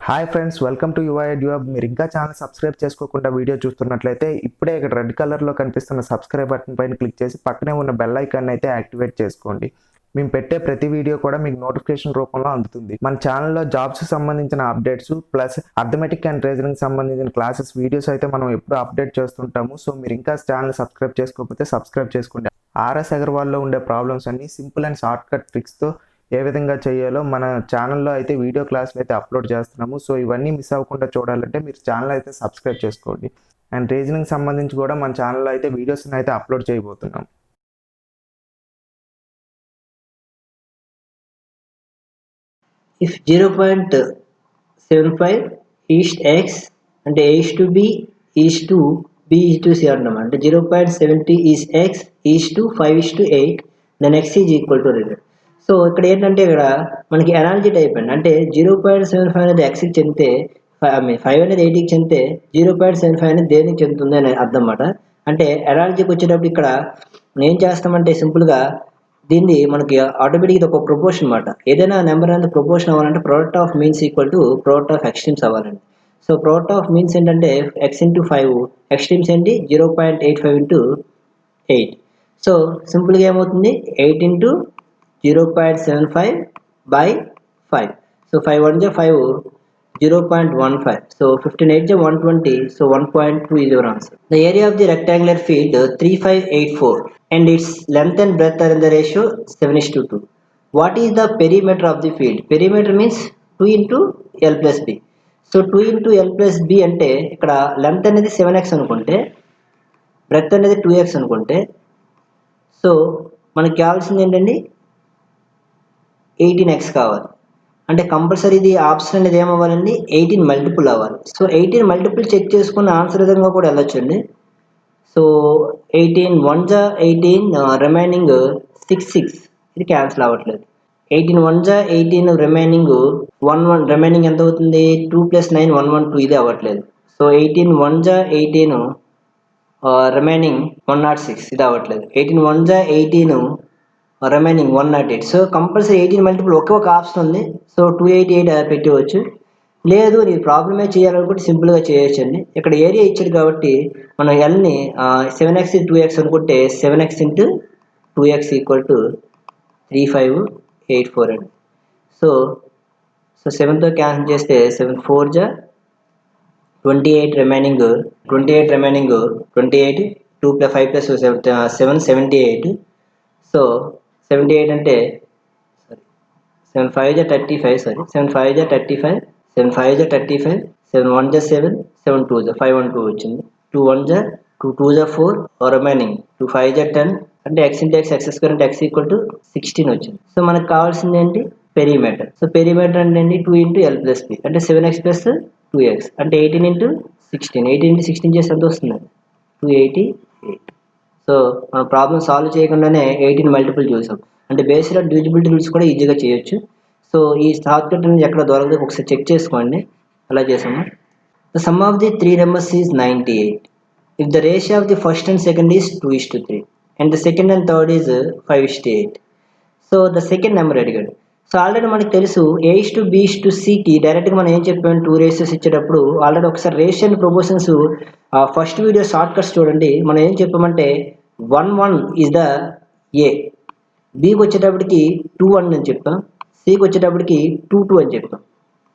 Hi friends, welcome to YouTube. మీరు ఇంకా channel subscribe చేసుకోకుండా వీడియో చూస్తున్నట్లయితే ఇప్పుడే ఇక్కడ రెడ్ కలర్లో కనిపిస్తున్న సబ్స్క్రైబ్ బటన్ పైన క్లిక్ చేసి పక్కనే ఉన్న బెల్ ఐకాన్ అయితే యాక్టివేట్ చేసుకోండి. మేము పెట్టే ప్రతి వీడియో కూడా మీకు నోటిఫికేషన్ రూపంలో అందుతుంది. మన ఛానల్లో జాబ్స్ సంబంధించిన updates plus arithmetic and reasoning సంబంధించిన క్లాసెస్ వీడియోస్ అయితే మనం ఎప్పుడు అప్డేట్ చేస్తుంటాము. సో మీరు ఇంకా ఛానల్ సబ్స్క్రైబ్ చేసుకోకపోతే సబ్స్క్రైబ్ చేసుకోండి. ఆర్ఎస్ అగర్వాల్లో ఉండే ప్రాబ్లమ్స్ అన్ని సింపుల్ అండ్ షార్ట్ కట్ ట్రిక్స్తో ఏ విధంగా చేయాలో మన ఛానల్లో అయితే వీడియో క్లాసులు అయితే అప్లోడ్ చేస్తున్నాము. సో ఇవన్నీ మిస్ అవ్వకుండా చూడాలంటే మీరు ఛానల్ అయితే సబ్స్క్రైబ్ చేసుకోండి. అండ్ రీజనింగ్ సంబంధించి కూడా మన ఛానల్లో అయితే వీడియోస్ని అయితే అప్లోడ్ చేయబోతున్నాం. If 0.75 is x అంటే a is to b is to b is to c అంటాం. అంటే 0.70 is x is to 5 is to 8 then x is equal to 100. So ఇక్కడ ఏంటంటే ఇక్కడ మనకి ఎనాలజీ టైప్ అండి. అంటే 0.75 అనేది ఎక్స్కి చెందితే 5 అనేది 8కి చెందితే 0.75 అనేది దేనికి చెందుతుంది అని అర్థం అన్నమాట. అంటే ఎనాలజీకి వచ్చేటప్పుడు ఇక్కడ మనం ఏం చేస్తామంటే సింపుల్గా దీన్ని మనకి ఆటోమేటిక్గా ఒక ప్రపోర్షన్ అనమాట. ఏదైనా నెంబర్ అనేది ప్రపోర్షన్ అవ్వాలంటే product of means equal to product of extremes అవ్వాలండి. సో ప్రోడక్ట్ ఆఫ్ మీన్స్ ఏంటంటే x ఇంటూ 5, ఎక్స్ట్రీమ్స్ ఏంటి 0.85 ఇంటూ 8. సో సింపుల్గా ఏమవుతుంది 8 ఇంటూ 0.75 by 5. సో 5 1 జా 5 0.15. So 15 8 jam 120. So 1.2 is your answer. The area of the rectangular field 3584 and its length and breadth are in the ratio 7:2. What is the perimeter of the field? Perimeter means 2 into L plus B. So 2 into L plus B అంటే ఇక్కడ length అనేది 7x అనుకుంటే breadth అనేది 2x అనుకుంటే so మనకి కావాల్సింది ఏంటండి 18x కావాలి. అంటే కంపల్సరీ ఇది ఆప్షన్ అనేది ఏమవ్వాలండి 18 మల్టిపుల్ అవ్వాలి. సో 18 మల్టిపుల్ చెక్ చేసుకున్న ఆన్సర్ విధంగా కూడా వెళ్ళొచ్చండి. సో 18 1 జా 18 రిమైనింగ్ 6 ఇది క్యాన్సిల్ అవ్వట్లేదు. 18 1 జా 18 రిమైనింగ్ 1 రిమైనింగ్ ఎంత అవుతుంది 2 + 9 112 ఇది అవ్వట్లేదు. సో 18 1 జా 18 రిమైనింగ్ 106 ఇది అవ్వట్లేదు. 18 1 జా 18 రిమైనింగ్ 108. సో కంపల్సరీ 18 మల్టిపుల్ ఒకే ఒక ఆప్షన్ ఉంది. సో 288 పెట్టవచ్చు. లేదు నీ ప్రాబ్లమే చేయాలనుకుంటే సింపుల్గా చేయొచ్చండి. ఇక్కడ ఏరియా ఇచ్చాడు కాబట్టి మనం ఎల్ని 7x 2x అనుకుంటే 7x into 2x equal to 3584 అండి. సో 7తో క్యాన్సిల్ చేస్తే 7 4 జా 28 రిమైనింగ్ 28 2 + 5 + 7 78. సో 78 అంటే 7 5 జా 35 7 5 జా 35 7 5 జా 35 7 1 జా 7 7 2 జా 5 1 2 వచ్చింది. 2 1 జా 2 2 జా 4 రిమైనింగ్ 2 5 జా 10 అంటే x ఇంటూ x x² అంటే x ఈక్వల్ టు 16 వచ్చింది. సో మనకు కావాల్సింది ఏంటి పెరిమీటర్. సో పెరిమీటర్ అంటే ఏంటి 2 ఇంటూ L ప్లస్ B అంటే 7x + 2x అంటే 18 ఇంటూ 16 18 ఇంటూ 16 చేస్తే ఎంత వస్తుంది 288. సో మనం ప్రాబ్లం సాల్వ్ చేయకుండానే 18 మల్టిపుల్ చూసాం. అంటే బేస్డ్ ఆన్ డివిజిబిలిటీ రూల్స్ కూడా ఈజీగా చేయొచ్చు. సో ఈ షార్ట్ కట్ అనేది ఎక్కడ దొరకదు ఒకసారి చెక్ చేసుకోండి. అలా చేసాము. The sum of the 3 numbers is 98. If the ratio of the first and second is 2:3 and the second and third is 5:8. So the second number అడిగాడు. సో ఆల్రెడీ మనకి తెలుసు A:B:C డైరెక్ట్గా మనం ఏం చెప్పాము 2 రేషియోస్ ఇచ్చేటప్పుడు ఆల్రెడీ ఒకసారి ratio and proportions first video short cuts చూడండి. మనం ఏం చెప్పామంటే 1 1 ఈజ్ ద ఏ, బికి వచ్చేటప్పటికి 2 1 అని చెప్పాం, సికి వచ్చేటప్పటికి 2 2 అని చెప్పాం.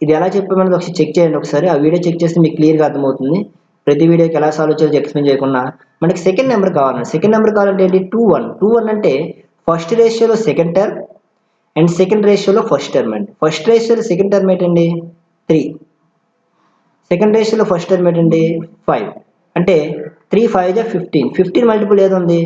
ఇది ఎలా చెప్పామనేది ఒకసారి చెక్ చేయండి. ఒకసారి ఆ వీడియో చెక్ చేస్తే మీకు క్లియర్గా అర్థమవుతుంది. ప్రతి వీడియోకి ఎలా సాల్వ్ చేయాలో ఎక్స్ప్లెయిన్ చేయకుండా మనకి సెకండ్ నెంబర్ కావాలండి. సెకండ్ నెంబర్ కావాలంటే ఏంటి 2 1 అంటే ఫస్ట్ రేషియోలో సెకండ్ టర్మ్ అండ్ సెకండ్ రేషియోలో ఫస్ట్ టర్మ్ అండి. ఫస్ట్ రేషియోలో సెకండ్ టర్మ్ ఏంటండి 3, సెకండ్ రేషియోలో ఫస్ట్ టర్మ్ ఏంటండి 5 అంటే 3 5 జా 15 మల్టిపుల్ ఏది ఉంది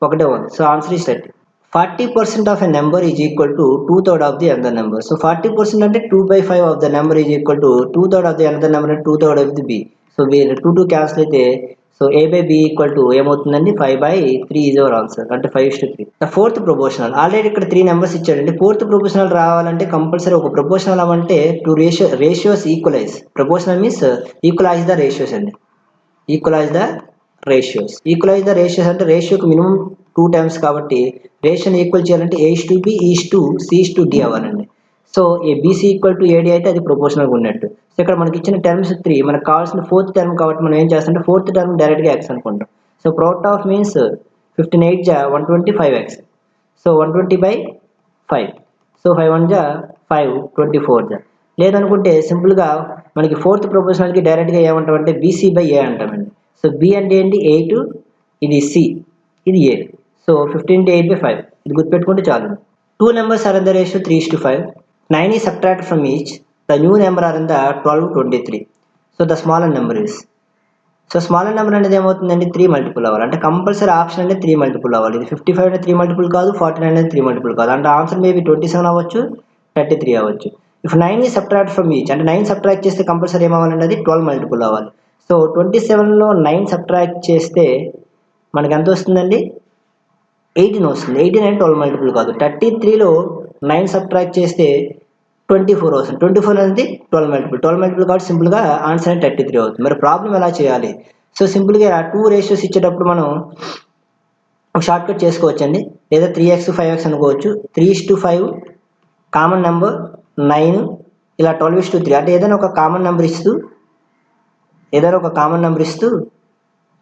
ఒకటే ఉంది. So answer is 30. 40% of a number is equal to 2/3 of the another number. So 40% అంటే 2/5 of the number is equal to 2/3 of the another number అంటే 2/3 of the B. So 2 2 cancel అయితే so A by B equal to ఏమవుతుందండి 5/3 is our answer అంటే 5:3. The fourth proportional already ఇక్కడ 3 numbers ఇచ్చాడండి. Fourth proportional రావాలంటే compulsory ఒక proportional అవ్వాలంటే 2 ratios equalise. Proportional means equalise the ratios అండి. ఈక్వలైజ్ ద రేషియోస్ అంటే రేషియోకి మినిమం 2 టైమ్స్ కాబట్టి రేషియోని ఈక్వల్ చేయాలంటే A:B, E:C:D అవ్వాలండి. So A BC equal to AD అయితే అది ప్రొపోర్షనల్గా ఉన్నట్టు. సో ఇక్కడ మనకి ఇచ్చిన టర్మ్స్ 3, మనకు కావాల్సిన ఫోర్త్ టర్మ్ కాబట్టి మనం ఏం చేస్తామంటే ఫోర్త్ టర్మ్ డైరెక్ట్గా ఎక్స్ అనుకుంటాం. So product of means 15 8 125x. So 120/5. So 5 1 5 24 లేదనుకుంటే సింపుల్గా మనకి ఫోర్త్ ప్రొపోర్షనల్కి డైరెక్ట్గా ఏమంటామంటే BC/A అంటామండి. సో B అంటే ఏంటి 8, ఇది C, ఇది A. సో 15 × 8/5 ఇది గుర్తుపెట్టుకుంటే చాలు. 2 numbers are in the ratio 3:5. 9 is subtracted from each. The new number are in the 12, 23. So the smaller number is. So smaller number అనేది ఏమవుతుందండి 3 మల్టిపుల్ అవ్వాలి. అంటే కంపల్సరీ ఆప్షన్ అనేది 3 మల్టిపుల్ అవ్వాలి. ఇది 55 అనేది 3 మల్టిపుల్ కాదు, 49 అనేది 3 మల్టిపుల్ కాదు. అంటే ఆన్సర్ మేబీ 27 అవ్వచ్చు, 33 అవ్వచ్చు. If 9 is subtract from each అంటే 9 సబ్ట్రాక్ట్ చేస్తే కంపల్సరీ ఏమవ్వాలండి అది 12 మల్టిపుల్ అవ్వాలి. సో 27లో 9 సబ్ట్రాక్ట్ చేస్తే మనకి ఎంత వస్తుందండి 18 వస్తుంది. 18 అంటే 12 మల్టిపుల్ కాదు. 33లో 9 సబ్ట్రాక్ట్ చేస్తే 24 వస్తుంది. 24 అనేది 12 మల్టిపుల్. 12 మల్టిపుల్ కాబట్టి సింపుల్గా ఆన్సర్ అనేది 33 అవుతుంది. మరి ప్రాబ్లం ఎలా చేయాలి? సో సింపుల్గా 2 రేషియోస్ ఇచ్చేటప్పుడు మనం ఒక షార్ట్ కట్ చేసుకోవచ్చండి. లేదా 3x 5x అనుకోవచ్చు. 3:5 కామన్ నెంబర్ 9 ఇలా 12:3 అంటే ఏదైనా ఒక కామన్ నెంబర్ ఇస్తూ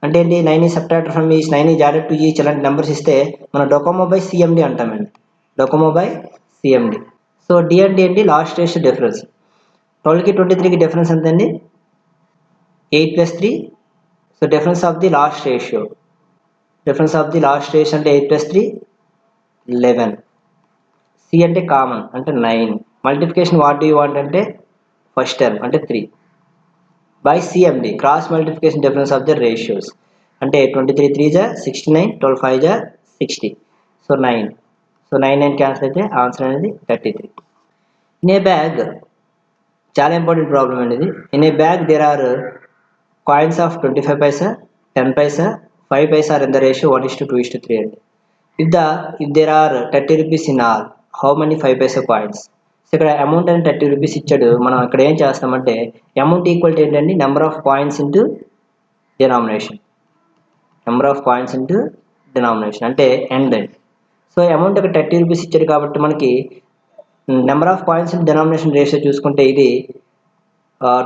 అంటే ఏంటి 9 is subtracted from each, 9 is added to each ఇలాంటి నెంబర్స్ ఇస్తే మనం డొకోమో/CMD అంటామండి. డొకోమో/CMD. సో డి అంటే ఏంటి లాస్ట్ రేషియో డిఫరెన్స్. 12కి 23కి డిఫరెన్స్ ఎంతండి 8 + 3. So difference of the last ratio అంటే 8 + 3 11. సి అంటే కామన్ అంటే 9. Multiplication what do you want అంటే ఫస్ట్ టర్మ్ అంటే 3 by CMD cross multiplication difference of the ratios అంటే 23 3 69, 12 5 60. సో 9. సో 9 క్యాన్సిల్ అయితే ఆన్సర్ అనేది 33. In a bag చాలా ఇంపార్టెంట్ ప్రాబ్లం అనేది. In a bag there are coins of 25 paisa, 10 paisa, 5 paisa are in the ratio 1:2:3 అండి. If there are 30 rupees in all, how many 5 paisa coins? So ఇక్కడ amount అని 30 rupees ఇచ్చాడు. మనం ఇక్కడ ఏం చేస్తామంటే అమౌంట్ ఈక్వల్ టు ఏంటండి number of coins into denomination అంటే ఎండ్ అండి. సో అమౌంట్ ఇక్కడ 30 రూపీస్ ఇచ్చాడు కాబట్టి మనకి number of coins into denomination ratio చూసుకుంటే ఇది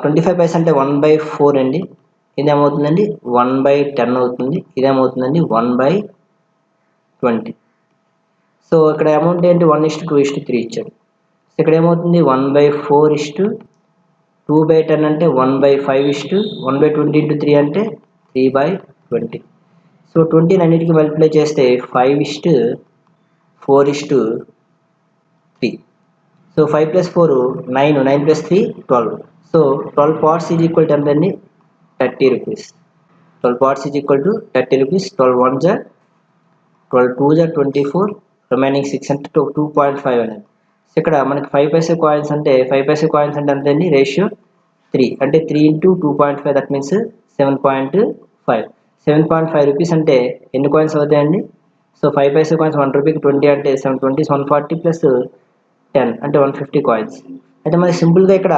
25 paisa అంటే 1/4 అండి. ఇదేమవుతుందండి 1/10 అవుతుంది. ఇదేమవుతుందండి 1/20. సో ఇక్కడ అమౌంట్ ఏంటి 1:2:3 ఇచ్చాడు. సో ఇక్కడ ఏమవుతుంది 1/4:2/10 అంటే 1/5 1/20 × 3 అంటే 3/20. సో 20 అన్నిటికీ మల్టిప్లై చేస్తే 5:4:3. So 5 + 4 9, 9 + 3 12. So 12 parts is equal to ఎంతండి 30 rupees. 12 parts is equal to 30 rupees. 12 1 12 2 24, remaining 6 అంటే 2.5 అనేది. సో ఇక్కడ మనకి 5 paisa కాయిన్స్ అంటే ఎంతండి రేషియో 3 అంటే 3 × 2.5 దట్ మీన్స్ 7.5. 7.5 రూపీస్ అంటే ఎన్ని కాయిన్స్ అవుతాయండి? సో 5 paisa కాయిన్స్ 1 రూపీకి 20 అంటే 720 140 + 10 అంటే 150 కాయిన్స్. అయితే మనకి సింపుల్గా ఇక్కడ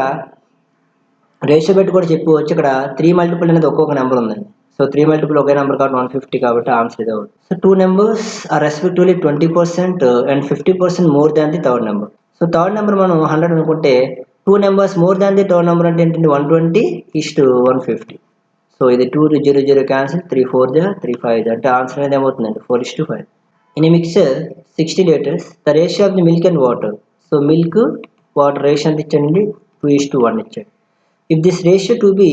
రేషియో పెట్టి కూడా చెప్పుకోవచ్చు. ఇక్కడ 3 మల్టిపుల్ అనేది ఒక్కొక్క నెంబర్ ఉందండి. సో 3 మల్టిపుల్ ఒకే నెంబర్ కాబట్టి 150 కాబట్టి ఆన్సర్ ఇదే అవుతుంది. So 2 numbers are respectively 20% and 50% more than the third number. So third number మనం 100 అనుకుంటే 2 numbers more than the third number అంటే ఏంటంటే 120:150. సో ఇది 2 0 0 క్యాన్సిల్ 3 4 3 5 అంటే ఆన్సర్ అనేది ఏమవుతుందండి 4:5. In a mixer 60 liters the ratio of the milk and water. So milk water ratio ఎంత ఇచ్చాడండి 2:1 ఇచ్చాడు. If this ratio to be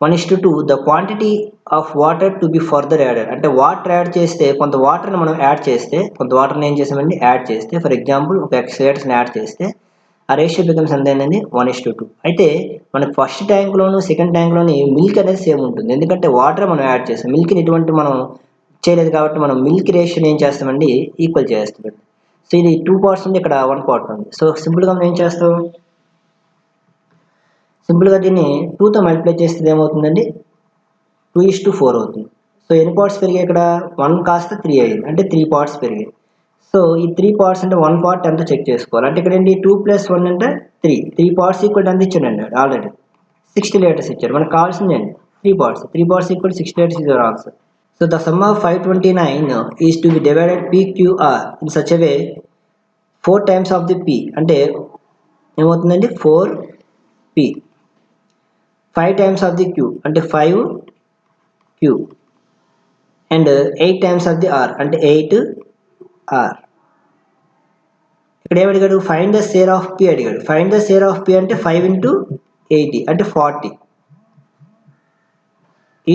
1:2, the quantity of water to be further added అంటే water add చేస్తే కొంత వాటర్ని మనం యాడ్ చేస్తే ఏం చేసామండి యాడ్ చేస్తే ఫర్ ఎగ్జాంపుల్ ఒక X లీటర్స్ని యాడ్ చేస్తే ఆ రేషియో బికమ్స్ ఎంత ఏంటండి 1:2. అయితే మనకు ఫస్ట్ ట్యాంక్లోను సెకండ్ ట్యాంక్లోని మిల్క్ అనేది సేమ్ ఉంటుంది. ఎందుకంటే వాటర్ మనం యాడ్ చేస్తాం, మిల్క్ని ఎటువంటి మనం చేయలేదు కాబట్టి మనం మిల్క్ రేషియోని ఏం చేస్తామండి ఈక్వల్ చేస్తాం. సో ఇది 2 parts ఉంది, ఇక్కడ 1 part ఉంది. సో సింపుల్గా మనం ఏం చేస్తాం సింపుల్గా దీన్ని 2తో మల్టిప్లై చేస్తే ఏమవుతుందండి 2:4 అవుతుంది. సో ఎన్ని పార్ట్స్ పెరిగాయి ఇక్కడ 1 కాస్త 3 అయింది అంటే 3 parts పెరిగాయి. సో ఈ 3 parts అంటే 1 part ఎంతో చెక్ చేసుకోవాలి. అంటే ఇక్కడ ఏంటి 2 + 1 అంటే 3 parts ఈక్వల్ ఎంత ఇచ్చాడండి ఆల్రెడీ 60 liters ఇచ్చారు. మనకు కావాల్సింది ఏంటి 3 parts equal 60 liters is your answer. So the sum of 529 is to be divided PQR in such a way 4 times of the P అంటే ఏమవుతుందండి 4p. 5 times of the q అంటే 5q and 8 times of the r అంటే 8r. ఇక్కడ ఏమడిగాడు find the share of p అడిగాడు. Find the share of p అంటే 5 into 80 అంటే 40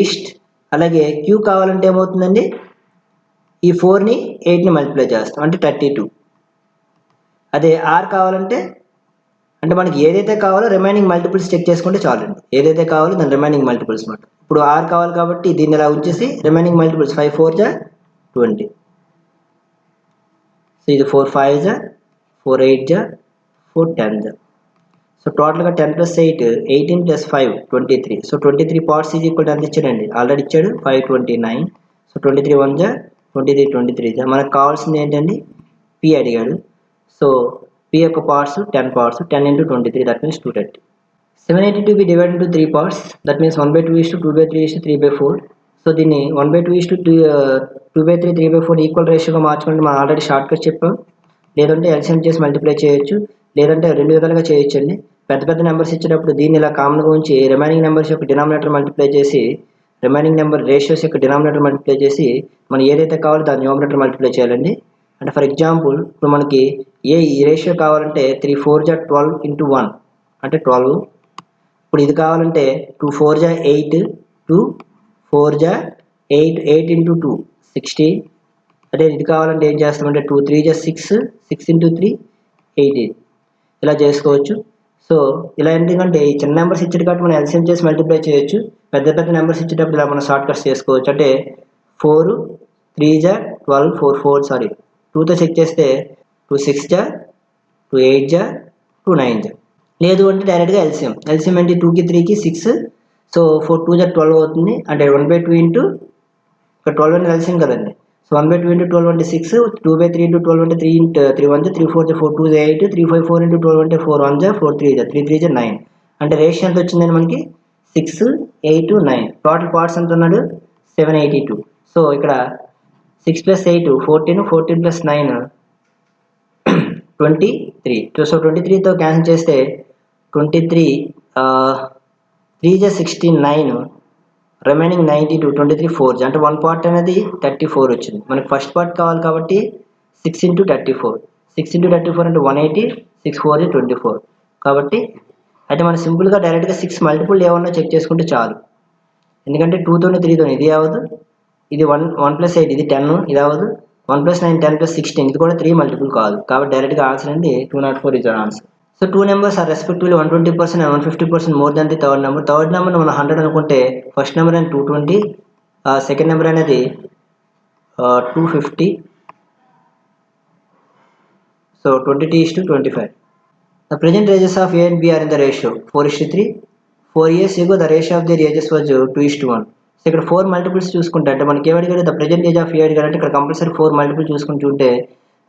east. అలాగే q కావాలంటే ఏమవుతుందండి ఈ 4ని 8ని మల్టిప్లై చేస్తాం అంటే 32. అదే r కావాలంటే అంటే మనకి ఏదైతే కావాలో రిమైనింగ్ మల్టిపుల్స్ చెక్ చేసుకుంటే చాలండి. ఏదైతే కావాలో దాని రిమైనింగ్ మల్టిపుల్స్ అనమాట. ఇప్పుడు r కావాలి కాబట్టి దీన్ని ఇలా ఉంచేసి రిమైనింగ్ మల్టిపుల్స్ 5 4 జా 20. సో ఇది 4 5 జా 4 8 జా 4 10 జా. సో టోటల్గా 10 + 8 18 + 5 23. సో 23 పార్ట్స్ ఈజ్ ఈక్వల్ ఎంత ఇచ్చాడండి ఆల్రెడీ ఇచ్చాడు 529. సో 23 1 జా 23 23 జా. మనకు కావాల్సింది ఏంటండి p అడిగాడు. సో p యొక్క parts 10 parts 10 into 23 that means 230. 782 be divided into 3 parts that means 1/2 2/3 3/4. So దీన్ని 1/2 2/3 3/4 ఈక్వల్ రేషియోగా మార్చుకుంటే మనం ఆల్రెడీ షార్ట్ కట్ చెప్పాం. లేదంటే ఎల్సిఎం చేసి మల్టిప్లై చేయొచ్చు, లేదంటే రెండు విధాలుగా చేయొచ్చు అండి. పెద్ద పెద్ద నెంబర్స్ ఇచ్చేటప్పుడు దీన్ని ఇలా కామన్గా ఉంచి రిమైనింగ్ నెంబర్స్ యొక్క డినామినేటర్ మల్టిప్లై చేసి రిమైనింగ్ నెంబర్ రేషియోస్ యొక్క డినామినేటర్ మల్టిప్లై చేసి మనం ఏదైతే కావాలో దాని న్యూమరేటర్ మల్టిప్లై చేయాలండి. అంటే ఫర్ ఎగ్జాంపుల్ ఇప్పుడు మనకి ఈ రేషియో కావాలంటే 3 4 జా 12 into 1 అంటే 12. ఇప్పుడు ఇది కావాలంటే 2 4 జా 8 2 4 జా 8 8 into 2 16. అదే ఇది కావాలంటే ఏం చేస్తామంటే 2 3 జా 6 6 into 3 18 ఇలా చేసుకోవచ్చు. సో ఇలా ఎందుకంటే ఈ చిన్న నెంబర్స్ ఇచ్చేది కాబట్టి మనం ఎల్సిఎం చేసి మల్టిప్లై చేయొచ్చు. పెద్ద పెద్ద నెంబర్స్ ఇచ్చేటప్పుడు ఇలా మనం షార్ట్ కట్స్ చేసుకోవచ్చు. అంటే 4 3 జా 12 4 2తో చెక్ చేస్తే 2 6 జా 2 8 జా 2 9 జా. లేదు అంటే డైరెక్ట్గా ఎల్సిఎం అంటే 2కి 3కి 6. సో 4 2 జా 12 అవుతుంది. అంటే 1/2 ఇంటూ ఇక్కడ 12 అనేది ఎల్సిఎం కదండి. సో 1/2 into 12 అంటే 6 2/3 into 12 అంటే 3 1 జా 3 4 జా 4 2 జా 8 3 5 4 into 12 అంటే 4 1 జా 4 3 జా 3 3 జా 9. అంటే రేషియో ఎంత వచ్చిందండి మనకి 6 8 9. టోటల్ పార్ట్స్ ఎంత ఉన్నాడు 782. సో ఇక్కడ 6 + 8 14 14 + 9 23. సో 23తో క్యాన్సిల్ చేస్తే 23 3 జా 16 9 రిమైనింగ్ 92 23 4 జా అంటే 1 పార్ట్ అనేది 34 వచ్చింది. మనకి ఫస్ట్ పార్ట్ కావాలి కాబట్టి 6 into 34 6 into 34 అంటే 180 6 4 జా 24. కాబట్టి అయితే మనం సింపుల్గా డైరెక్ట్గా 6 మల్టిపుల్ ఏమన్నా చెక్ చేసుకుంటే చాలు. ఎందుకంటే 2తోనే 3తోనే ఇది అవ్వదు, ఇది 1 + 8 ఇది 10 ఇది అవ్వదు, 1 + 9 10 + 16 ఇది కూడా 3 మల్టిపుల్ కాదు. కాబట్టి డైరెక్ట్గా ఆన్సర్ అండి 204 is answer. So 2 numbers are respectively 120% and 150% more than the third number. Third number మనం 100 అనుకుంటే ఫస్ట్ నెంబర్ అనేది 220, సెకండ్ నెంబర్ అనేది 250. So 20:25. The present ages of A and B are in the ratio 4:3. 4 years ago the ratio of their ages was 2:1. So ఇక్కడ 4 multiples చూసుకుంటే అంటే మనకి ఏమడిగాడు the present age of ఏ అడిగాడు అంటే ఇక్కడ కంపల్సరీ 4 మల్టిపుల్ చూసుకుని చూంటే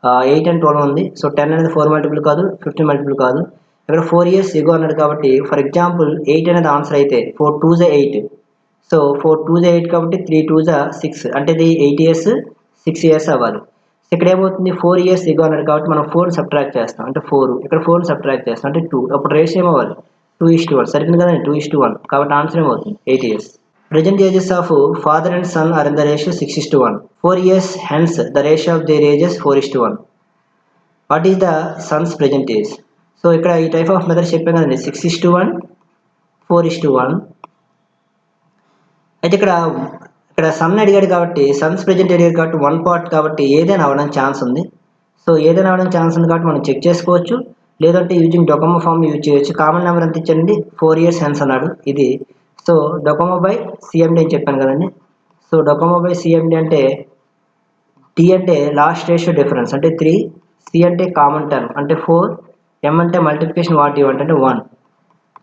8 and 12 ఉంది. సో 10 అనేది 4 మల్టిపుల్ కాదు, 15 మల్టిపుల్ కాదు. ఇక్కడ 4 years ago అన్నాడు కాబట్టి ఫర్ ఎగ్జాంపుల్ 8 అనేది ఆన్సర్ అయితే 4 2 జా 8. సో 4 2 జా 8 కాబట్టి 3 2 జా 6 అంటే ఇది 8 years 6 years అవ్వాలి. ఇక్కడ ఏమవుతుంది 4 years ago అన్నాడు కాబట్టి మనం 4 సబ్ట్రాక్ట్ చేస్తాం అంటే 4, ఇక్కడ 4 సబ్ట్రాక్ట్ చేస్తాం అంటే 2. అప్పుడు రేషియో ఏమవ్వాలి 2:1 సరిపోయింది కదండి 2:1. కాబట్టి ఆన్సర్ ఏమవుతుంది 8 years. Present ages of father and son are in the ratio 6:1. 4 years hence the ratio of their ages 4:1. What is the son's present age? So ఇక్కడ ఈ టైప్ ఆఫ్ మెథడ్ చెప్పాం కదండి 6:1 4:1. అయితే ఇక్కడ సన్ అడిగాడు కాబట్టి సన్స్ ప్రెజెంట్ అడిగాడు కాబట్టి 1 పార్ట్ కాబట్టి ఏదైనా అవ్వడానికి ఛాన్స్ ఉంది. సో ఏదైనా అవ్వడానికి ఛాన్స్ ఉంది కాబట్టి మనం చెక్ చేసుకోవచ్చు, లేదంటే యూజింగ్ డొకోమో ఫామ్ యూజ్ చేయొచ్చు. కామన్ నెంబర్ ఎంత ఇచ్చండి 4 years hence అన్నాడు ఇది. సో డొకోమో బై సిఎండి అని చెప్పాను కదండి. సో డొకోమో బై సిఎండి అంటే టీ అంటే లాస్ట్ రేషియో డిఫరెన్స్ అంటే 3, సి అంటే కామన్ టర్మ్ అంటే 4, ఎం అంటే మల్టిప్లికేషన్ వాట్ యూ అంటే 1.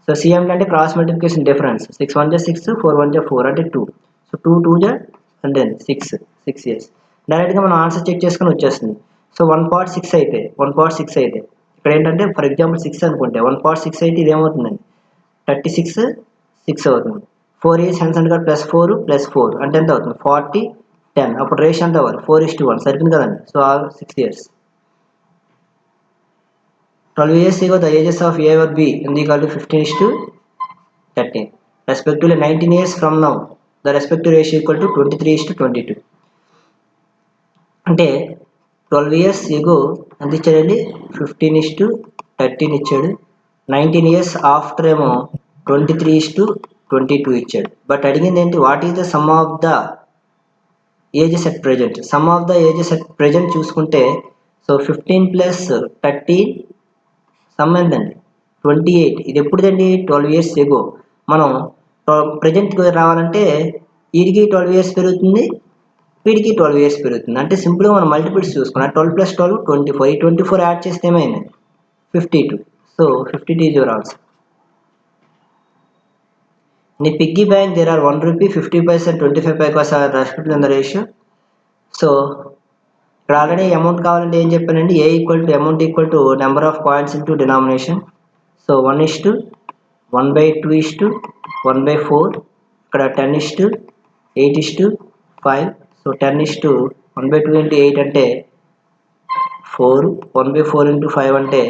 సో సిఎండి అంటే క్రాస్ మల్టిప్లికేషన్ డిఫరెన్స్ 6 1 జా 6 4 1 జా 4 అంటే 2. సో 2 2 జా అంటే 6 years. డైరెక్ట్గా మనం ఆన్సర్ చెక్ చేసుకుని వచ్చేస్తుంది. సో 1 పార్ట్ 6 అయితే ఇక్కడ ఏంటంటే ఫర్ ఎగ్జాంపుల్ 6 అనుకుంటే 1 పార్ట్ 6 అయితే ఇది ఏమవుతుందండి 36 6 అవుతుంది. 4 years hence అంటే +4 +4 అంటే ఎంత అవుతుంది 40 10. అప్పుడు రేషియో ఎంత అవ్వాలి 4:1 సరిపోయింది కదండి. So 6 years. 12 years ago, the ages of A or B is equal to 15:13. Respectively, 19 years from now, the respective ratio equal to 23:22. అంటే 12 ఇయర్స్ ఎగో ఎంత ఇచ్చాడండి 15:13 ఇచ్చాడు. 19 ఇయర్స్ ఆఫ్టర్ ఏమో 23:22 ఇచ్చాడు. బట్ అడిగింది ఏంటి, what is the sum of the ages at present. Some of the ages at present చూసుకుంటే so 15 plus 13 some ఎంతండి 28. ఇది ఎప్పుడుదండి 12 ఇయర్స్ ఎగో. మనం ప్రజెంట్ రావాలంటే వీడికి 12 ఇయర్స్ పెరుగుతుంది, వీడికి 12 ఇయర్స్ పెరుగుతుంది. అంటే సింపుల్గా మనం మల్టిపుల్స్ చూసుకున్నాం. 12 + 12 24. ఈ 24 యాడ్ చేస్తే ఏమైంది 52. So 52 is your answer. In a piggy bank, there are 1 rupee, 50 paise and 25 paise are respectively in the ratio. So ఇక్కడ ఆల్రెడీ అమౌంట్ కావాలంటే ఏం చెప్పానండి, A equal to amount equal to number of coins into denomination. So 1:1/2:1/4. ఇక్కడ 10:8:5. So 10:1/2 into 8 అంటే 4. 1/4 into 5 అంటే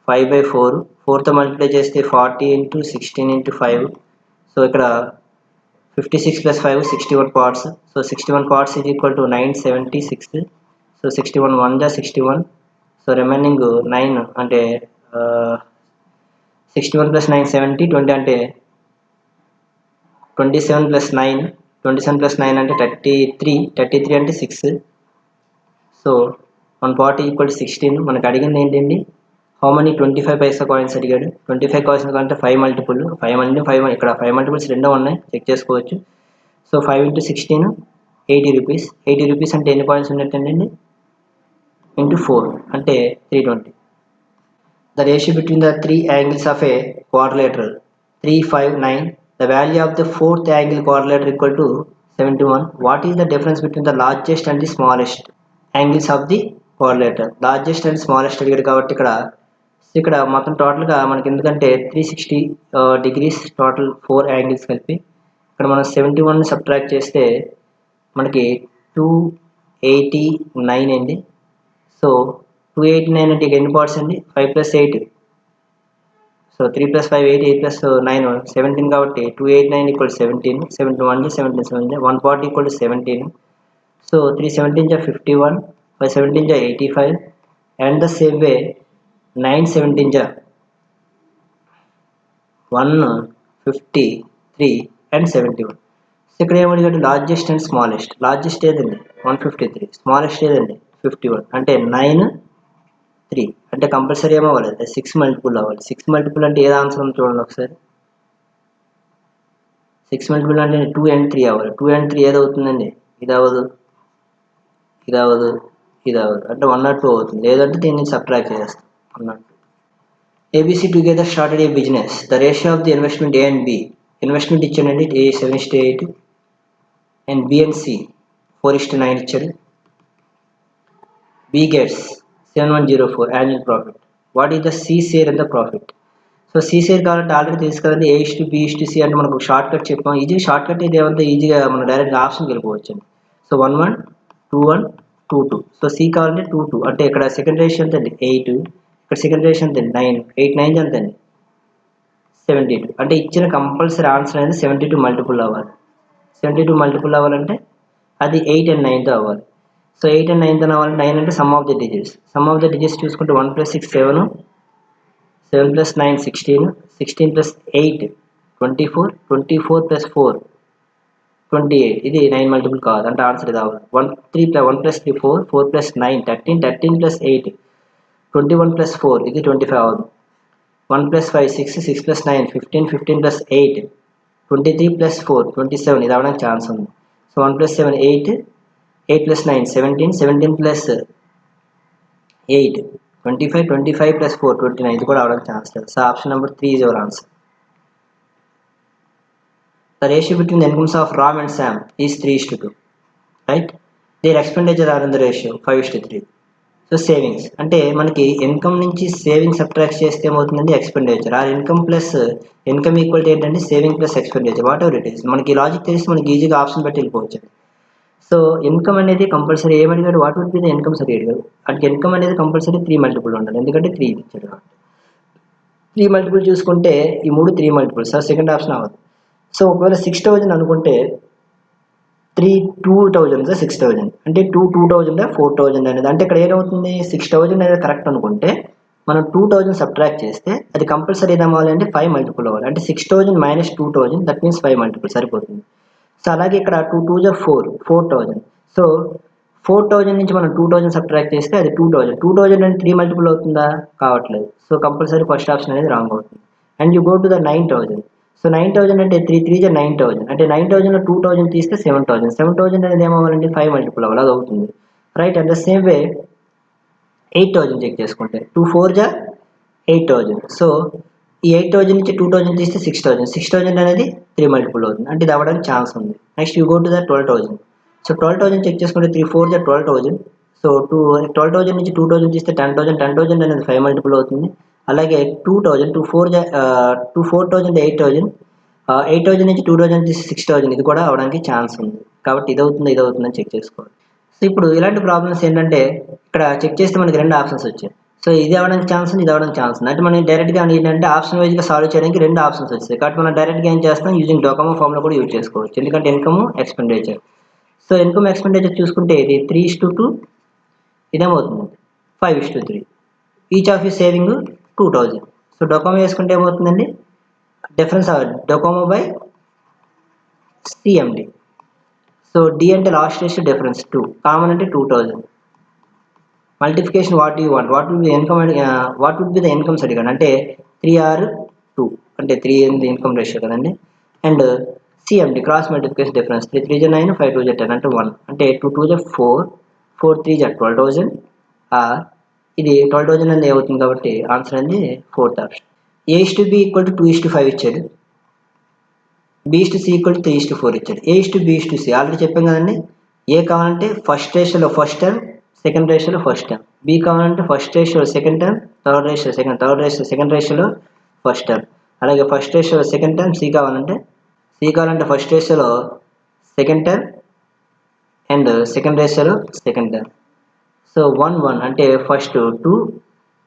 5/4. 4తో multiply చేస్తే 40 into 16 into 5. So ఇక్కడ 56 + 5 61 parts. So 61 parts is equal to 976. So 61 1 = 61. So remaining 9 అంటే 61 + 9 70. 20 అంటే 27 + 9. 27 + 9 అంటే 33. 33 అంటే 6. సో 140 = 16. మనకు అడిగింది ఏంటండి, హౌ మనీ 25 పైసా కాయిన్స్ అడిగాడు. 25 కాయిన్స్ అంటే 5 మల్టిపుల్. 5 అంటే 5 ఇక్కడ 5 మల్టిపుల్స్ రెండో ఉన్నాయి, చెక్ చేసుకోవచ్చు. So 5 × 16 80 rupees. 80 రూపీస్ అంటే ఎన్ని కాయిన్స్ ఉన్నట్టండి ఇంటూ 4 అంటే 320. The ratio between the three angles of a quadrilateral 3, 5, 9. The value of the fourth angle quadrilateral equal to 71. What is the difference between the largest and the smallest angles of the quadrilateral? Largest and smallest అడిగాడు కాబట్టి ఇక్కడ మొత్తం టోటల్గా మనకి ఎందుకంటే 360 degrees total 4 angles కలిపి ఇక్కడ మనం 71 సబ్ట్రాక్ట్ చేస్తే మనకి 289 అండి. సో 289 అంటే ఎన్ని పార్ట్స్ అండి, 5 + 8. సో 3 + 5 8, 8 + 9 17 కాబట్టి 289 = 17. 71 17 7 1 part equal to 17. So 3 17 = 51, 5 17 = 85, and the same way 9 17 = 153 and 71. So ఇక్కడ ఏమడిగాడు, లార్జెస్ట్ అండ్ స్మాలెస్ట్. లార్జెస్ట్ ఏదండి 153, స్మాలెస్ట్ ఏదండి 51. అంటే 9 3 అంటే కంపల్సరీ ఏమవ్వాలి, 6 మల్టిపుల్ అవ్వాలి. 6 మల్టిపుల్ అంటే ఏది ఆన్సర్ ఉంది చూడండి ఒకసారి. 6 మల్టిపుల్ అంటే 2 and 3 అవ్వాలి. 2 and 3 ఏదవుతుందండి, ఇది అవ్వదు, ఇది అవ్వదు, ఇది అవ్వదు. అంటే 1 or 2 అవుతుంది. లేదంటే దీన్ని సబ్ట్రాక్ట్ చేస్తాం 1 or 2. ABC together started a business. The ratio of the investment A and B. Investment ఇచ్చాడండి A 7:8 and B and C 4:9 ఇచ్చాడు. B gets 7104 annual profit. What is the C share and the profit? So C share కావాలంటే already తెలుసు కదండి, A:B:C అంటే మనకు short cut చెప్పాం. Easy short cut ఇది ఏమంటే ఈజీగా మనం డైరెక్ట్ ఆప్షన్కి వెళ్ళిపోవచ్చండి. సో 1 1 2 1 2 2. సో C కావాలంటే 2 2 అంటే ఇక్కడ సెకండ్ రేషియో ఎంత అండి 8, ఇక్కడ సెకండ్ రేషియో ఎంత 9, 8 9 ఎంత అండి 72. అంటే ఇచ్చిన కంపల్సరీ ఆన్సర్ అనేది 72 మల్టిపుల్ అవ్వాలి. 72 మల్టిపుల్ అవ్వాలంటే అది 8 and 9తో అవ్వాలి. సో 8 and 9తో అవ్వాలంటే 9 అంటే some of the digits. Some of the digits చూసుకుంటే 1 + 6 7, 7 + 9 16, 16 + 8 24, 24 + 4 28. ఇది 9 మల్టిపుల్ కాదు, అంటే ఆన్సర్ ఇది అవ్వాలి. 1 3 + 4, 4 + 9 13, 13 + 8 21 + 4 ఇది 25 అవ్వదు. 1 + 5 6, 6 + 9 15, 15 + 8 23 + 4 27 ఇది అవ్వడానికి ఛాన్స్ ఉంది. సో 1 + 7 8, 8 + 9 17, 17 + 8 25, 25 + 4 29 ఇది కూడా అవడానికి ఛాన్స్ లేదు. So option number 3 is your answer. The ratio between the incomes of Ram and Sam is 3:2, right? Their expenditure are in the ratio 5:3. So savings అంటే మనకి ఇన్కమ్ నుంచి సేవింగ్స్ సబ్ట్రాక్ట్ చేస్తే ఏమవుతుందండి expenditure. Or income plus income equal to ఏంటంటే saving plus expenditure, whatever it is. మనకి logic తెలిసి మనకి ఈజీగా ఆప్షన్ బట్టి వెళ్ళిపోవచ్చు. సో ఇన్కమ్ అనేది కంపల్సరీ ఏమడిగాడు, what would be the income సరి అడిగాడు. అంటే ఇన్కమ్ అనేది కంపల్సరీ 3 మల్టిపుల్ ఉండాలి, ఎందుకంటే 3 ఇచ్చాడు కాబట్టి. 3 మల్టిపుల్ చూసుకుంటే ఈ 3 3 మల్టిపుల్ సార్, సెకండ్ ఆప్షన్ అవ్వదు. సో ఒకవేళ 6000 అనుకుంటే 2000 6000 అంటే 2000 4000 అనేది, అంటే ఇక్కడ ఏమవుతుంది 6000 అనేది కరెక్ట్ అనుకుంటే మనం 2000 సబ్ట్రాక్ట్ చేస్తే అది కంపల్సరీ ఏమవ్వాలి అంటే 5 మల్టిపుల్ అవ్వాలి. అంటే 6000 మైనస్ 2000 దట్ మీన్స్ 5 మల్టిపుల్ సరిపోతుంది. సో అలాగే ఇక్కడ 2 2 జా 4 4000. సో 4000 నుంచి మనం 2000 సబ్ట్రాక్ట్ చేస్తే అది 2000 అంటే 3 మల్టిపుల్ అవుతుందా, కావట్లేదు. సో కంపల్సరీ ఫస్ట్ ఆప్షన్ అనేది రాంగ్ అవుతుంది. And you go to the 9000. So 9000 అంటే 3 3 జా 9000, అంటే 9000లో 2000 తీస్తే 7000. 7000 అనేది ఏమవ్వాలంటే 5 మల్టిపుల్ అవ్వాలి, అది అవుతుంది right. And the same way 8000 check చేసుకుంటే 2 4 జా 8000. సో ఈ 8000 నుంచి 2000 తీస్తే 6000. 6000 అనేది 3 మల్టిపుల్ అవుతుంది, అంటే ఇది అవ్వడానికి ఛాన్స్ ఉంది. Next you go to the 12000. So 12000 check చేసుకుంటే 3 4 జా 12000. సో 12000 నుంచి 2000 తీస్తే 10000. 10000 అనేది 5 మల్టిపుల్ అవుతుంది. అలాగే 2000 2 4 జా 4000 8000. 8000 నుంచి 2000 తీసి 6000, ఇది కూడా అవడానికి ఛాన్స్ ఉంది. కాబట్టి ఇది అవుతుందని చెక్ చేసుకోవాలి. సో ఇప్పుడు ఇలాంటి ప్రాబ్లమ్స్ ఏంటంటే ఇక్కడ చెక్ చేస్తే మనకి 2 ఆప్షన్స్ వచ్చాయి. సో ఇది అవ్వడానికి ఛాన్స్ ఉంది, ఇది అవ్వడానికి ఛాన్స్ ఉంది. అంటే మనం డైరెక్ట్గా ఏంటంటే ఆప్షన్ వైజ్గా సాల్వ్ చేయడానికి 2 ఆప్షన్స్ వచ్చాయి. కాబట్టి మనం డైరెక్ట్గా ఏం చేస్తాం, యూజింగ్ డోకోమో ఫార్ములా కూడా యూజ్ చేసుకోవచ్చు, ఎందుకంటే income expenditure. So income expenditure చూసుకుంటే ఇది 3:2, ఇదేమవుతుంది 5:3. Each of you saving 2000. So డోకోమో వేసుకుంటే ఏమవుతుందండి, డిఫరెన్స్ డోకోమో బై సిఎండి. సో డి అంటే లాస్ట్ రేషియో, డిఫరెన్స్ 2, కామన్ అంటే 2000. Multiplication what you want, what would be the incomes అడిగాడు, అంటే 3 or 2 అంటే 3 ఇన్కమ్ రేషియో కదండి. And CMD cross multiplication difference 3 3 జా 9 5 2 జా 10 అంటే 1, అంటే 2 2 జా 4 4 3 జా 12000. ఇది 12000 అనేది అవుతుంది, కాబట్టి ఆన్సర్ అనేది 4th ఆప్షన్. A:B = 2:5 ఇచ్చాడు, B:C = 3:4 ఇచ్చాడు. A:B:C ఆల్రెడీ చెప్పాం కదండి. ఏ కావాలంటే ఫస్ట్ రేషియోలో ఫస్ట్ టర్మ్, సెకండ్ రేషియోలో ఫస్ట్ టర్మ్. బి కావాలంటే ఫస్ట్ రేషియోలో second term, third ratio second రేషియోలో ఫస్ట్ టర్మ్. అలాగే ఫస్ట్ రేషియోలో సెకండ్ టర్మ్. సి కావాలంటే ఫస్ట్ రేషియోలో సెకండ్ టర్మ్ అండ్ సెకండ్ రేషియోలో సెకండ్ టర్మ్. సో 1 1 అంటే ఫస్ట్ 2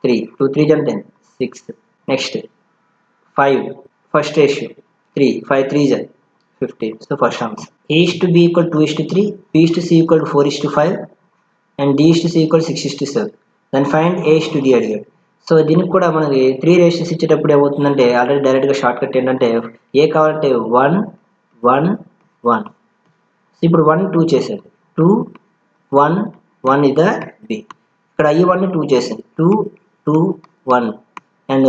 3 2 3 జా 10 6. నెక్స్ట్ 5 ఫస్ట్ రేషియో 3 5 3 జా 15. So first answer. A:B = 2:3, B:C = 4:5 and D:C = 6:7. దాన్ని ఫైండ్ A:D అడిగాడు. సో దీనికి కూడా మనకి 3 రేషియోస్ ఇచ్చేటప్పుడు ఏమవుతుందంటే ఆల్రెడీ డైరెక్ట్గా షార్ట్ కట్ ఏంటంటే ఏ కావాలంటే 1 1 1. సో ఇప్పుడు 1 2 చేశాడు, 2 1 1 ఇద బి. ఇక్కడ I1 2 చేశాను, 2 2 1 అండ్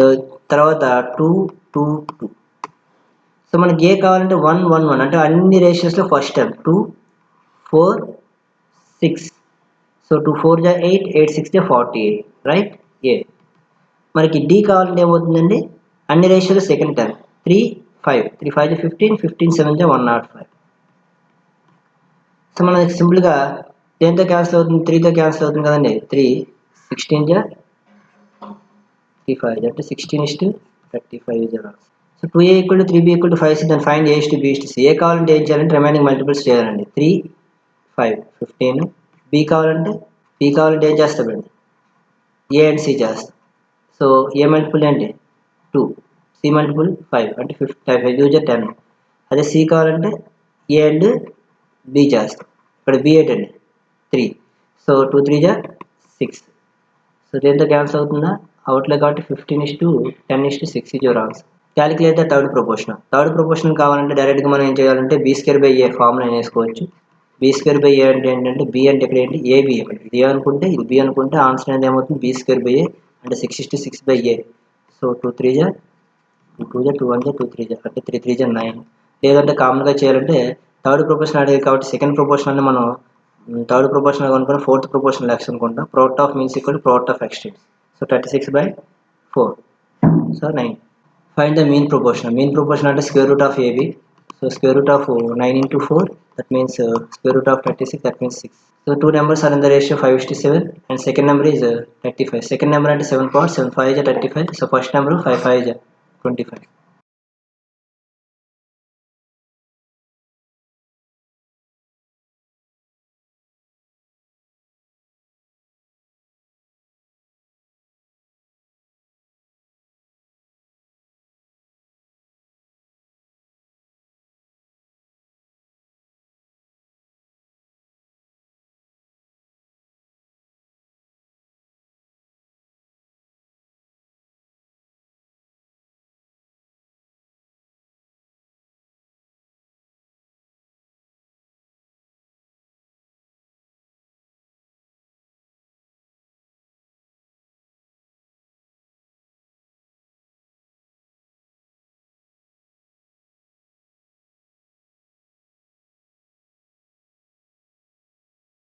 తర్వాత 2 2 2. సో మనకి ఏ కావాలంటే 1 1 1, అంటే అన్ని రేషియోస్లో ఫస్ట్ టర్మ్ 2 4 6. సో 2 4 జా 8 8 6 జా 48 రైట్. ఏ మనకి డి కావాలంటే ఏమవుతుందండి, అన్ని రేషియోలో సెకండ్ టర్మ్ 3 5 3 5 జా 15 15 7 జా 105. సో మనకి సింపుల్గా దేంతో క్యాన్సిల్ అవుతుంది, 3తో క్యాన్సిల్ అవుతుంది కదండి. 3 16 జా 3 5 అంటే 16:35. So 2A = 3B = 5C. దాన్ని ఫైండ్ A:B:C. ఏ కావాలంటే ఏం చేయాలంటే రిమైనింగ్ మల్టిపుల్స్ చేయాలండి. 3 5 15. B కావాలంటే ఏం చేస్తామండి, A అండ్ C చేస్తాం. సో ఏ మల్టిపుల్ ఏంటి 2, C మల్టిపుల్ 5 అంటే 5 2 జా 10. అదే C కావాలంటే A అండ్ B చేస్తాం. ఇక్కడ B ఏంటండి 3. సో 2 3 జా 6. సో దేంతో క్యాన్సిల్ అవుతుందా, అవట్లేదు కాబట్టి 15:10:6 ఇది your answer. Calculate the third proportion కావాలంటే డైరెక్ట్గా మనం ఏం చేయాలంటే B²/A ఫార్ములా వేసుకోవచ్చు. B²/A అంటే ఏంటంటే B అంటే ఇక్కడ ఏంటి AB, ఇక్కడ ఇది A అనుకుంటే ఇది B అనుకుంటే ఆన్సర్ అనేది ఏమవుతుంది B²/A అంటే 6:6/A. సో 2 3 జా 2 జా 2 1 జా 2 3 జా అంటే 3 3 జా 9. లేదంటే కామన్గా చేయాలంటే థర్డ్ ప్రొపోర్షన్ అడిగారు కాబట్టి సెకండ్ ప్రొపోర్షన్ అంటే మనం థర్డ్ ప్రొపోర్షన్ అనుకుని ఫోర్త్ ప్రొపోర్షన్ లెక్స్ అనుకుంటాం. Product of means equal product of extremes. So 36/4. So 9. Find the mean proportion. Mean proportion అంటే square root of AB. So square root of 9 into 4, that means square root of 36, that means 6. So two numbers are in the ratio 5:7 and second number is 35. Second number అంటే 7 power 7 5 is 35. So first number 5 5 is 25.